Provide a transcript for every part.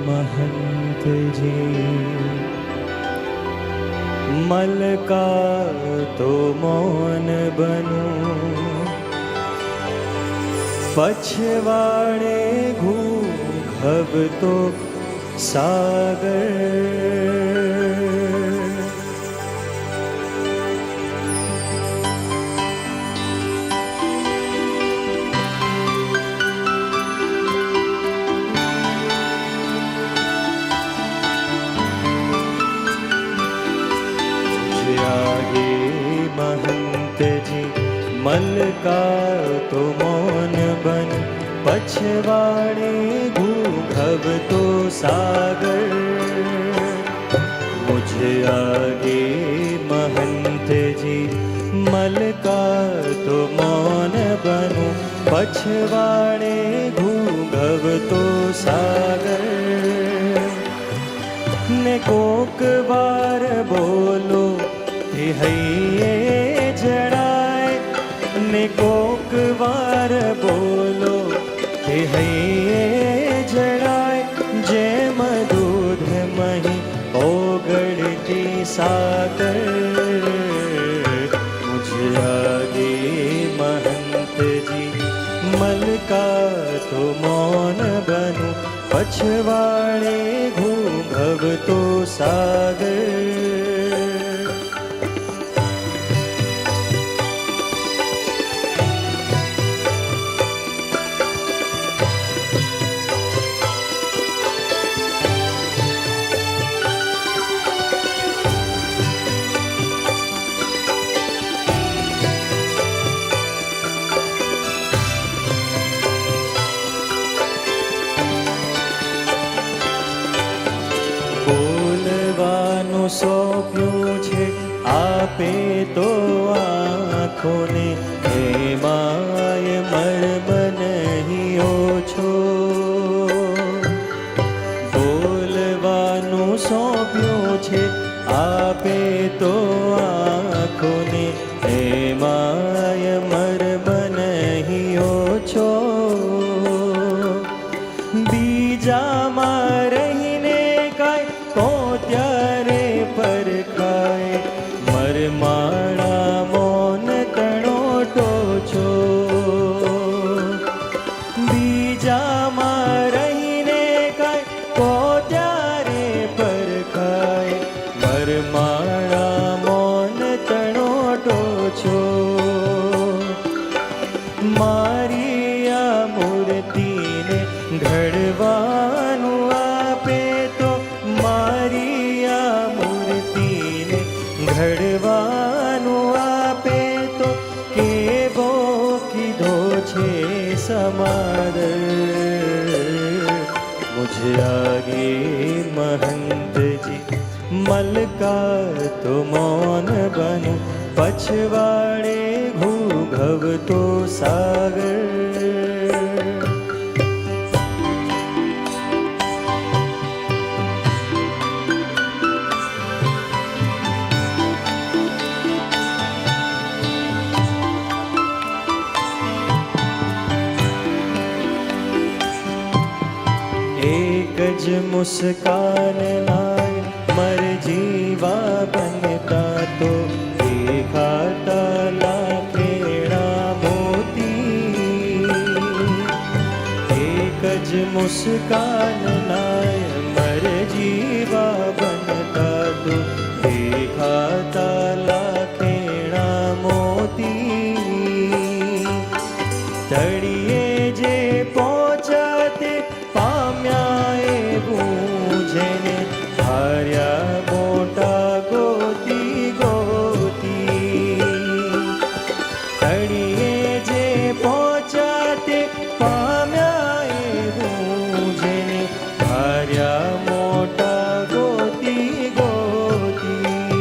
महंत जी। मल का तो मौन बनूं, पछवाड़े घूघव तो सागर। महंत जी मल का तो मौन बन, पछवाड़े घूघव तो सागर। मुझे आगे महंत जी मल का तो मौन बनूं, पछवाड़े घूघव तो सागर। ने कोक बार बोलो हइये जड़ाए, ने कोक बार बोलो हइये जड़ाए। जैम दूध मही ओगड़ती सागर। मुझे आगे महंत जी मल का तो मौन बनूं, पछवाड़े घूघव तो सागर। સોંપ્યું છે આપે તો આંખોને, એમાંય મળબ નહીં ઓછો. બોલવાનું સોંપ્યું છે આપે તો આંખોને, એમાંય મળબ નહીં ઓછો. બીજામાં રહીને કાંઈ તો ત્યારે પરખાય, મરમાળા મૌન તણોટો છો. બીજામાં રહીને કાંઈ તો ત્યારે પરખાય, મરમાળા મૌન તણોટો છો. મારી આ મૂર્તિને ઘડવાનું આપે તો, મારી આ મૂર્તિને ઘડવાનું આપે તો, કેવો કીધો છે સમાદર. મુझे आगे महंत जी मल का तो मौन बनूं, पछवाड़े घूघव तो सागर. एक ज मुस्कान लाए मर जीवा बनता तो, देखाता लाखेड़ा मोती. एक ज मुस्कान लाए मर जीवा बनता तो, देखाता लाखेड़ा मोती. तड़िए जे पहुँचाते પામ્યા એવું જેને હાર્યા મોટા ગોતી ગોતી. તળિયે જે પહોંચાતે પામ્યા એવું જેને હાર્યા મોટા ગોતી ગોતી.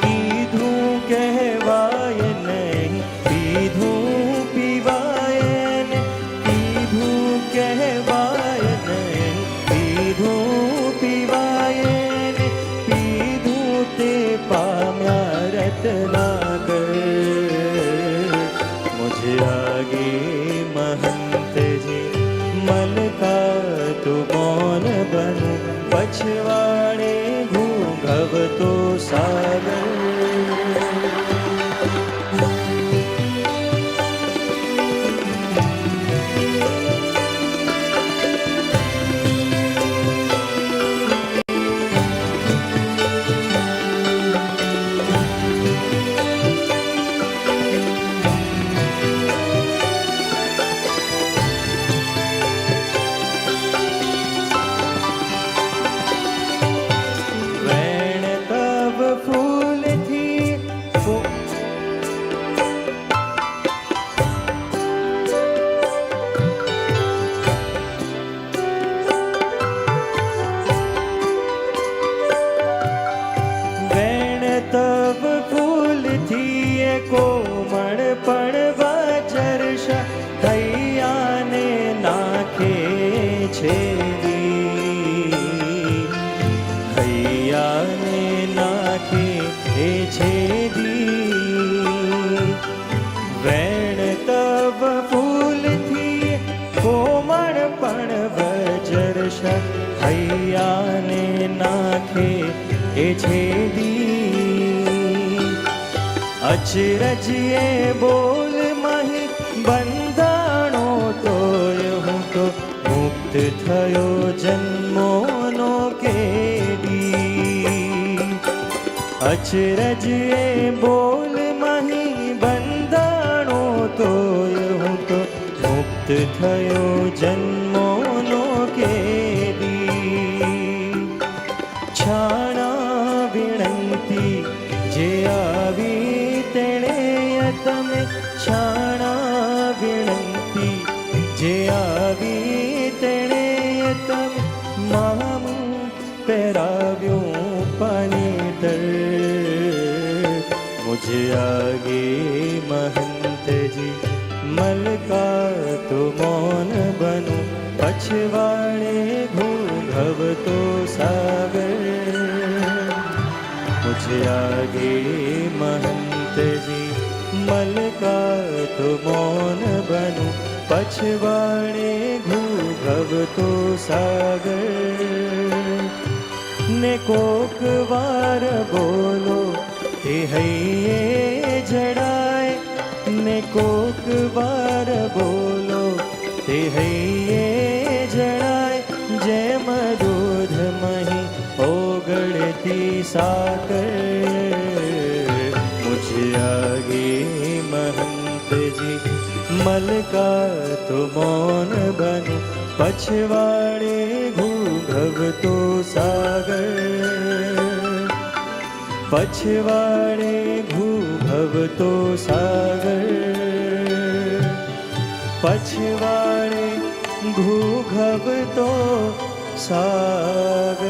કીધું કહેવાય નહીં, પીધું પીવાય ને, કીધું કહેવાય નહીં, પીધું પીવાય ને, પીધું તે પામ્યા રત્નાકર. मुझे आगे महंत जी मल का તું મૌન બનું પછવાડે ઘૂંઘવતો સાગર તવ ફૂલથી કોમળ પણ વજર્ષ હૈયાને નાખે છે હૈયાને નાખે છે વેણ તવ ફૂલથી કોમળ પણ વજર્ષ હૈયાને નાખે છે અચરજીએ બોલ મહી બંધાણો તોય હું તો મુક્ત થયો જન્મોનો કેદી અચરજીએ બોલ મહી બંધાણો તોય હું તો મુક્ત થયો જન્મોનો કેદી છાણા વિનંતી જે આવી તમે છાણા વિનંતી જે આવી તેણે તમે મામું પહેરાવ્યું પાણીતર મુझे આગે મહંતજી મલકા તો મૌન બનું પછવાડે ઘૂંઘવતો સાગર મુझे આગે મહંતજી મલકા તો મૌન બનું પછવાડે ઘૂંઘવતો સાગર ને કોક વાર બોલો તે હૈયે જડાય ને કોક વાર બોલો તે હૈયે જડાય જેમ દૂધ મહી ઓગળતી સાકર मुझे आगे महंतजी मलका तो मौन बनु पछवाड़े घूंघवतो सागर पछवाड़े घूंघवतो सागर पछवाड़े घूंघवतो सागर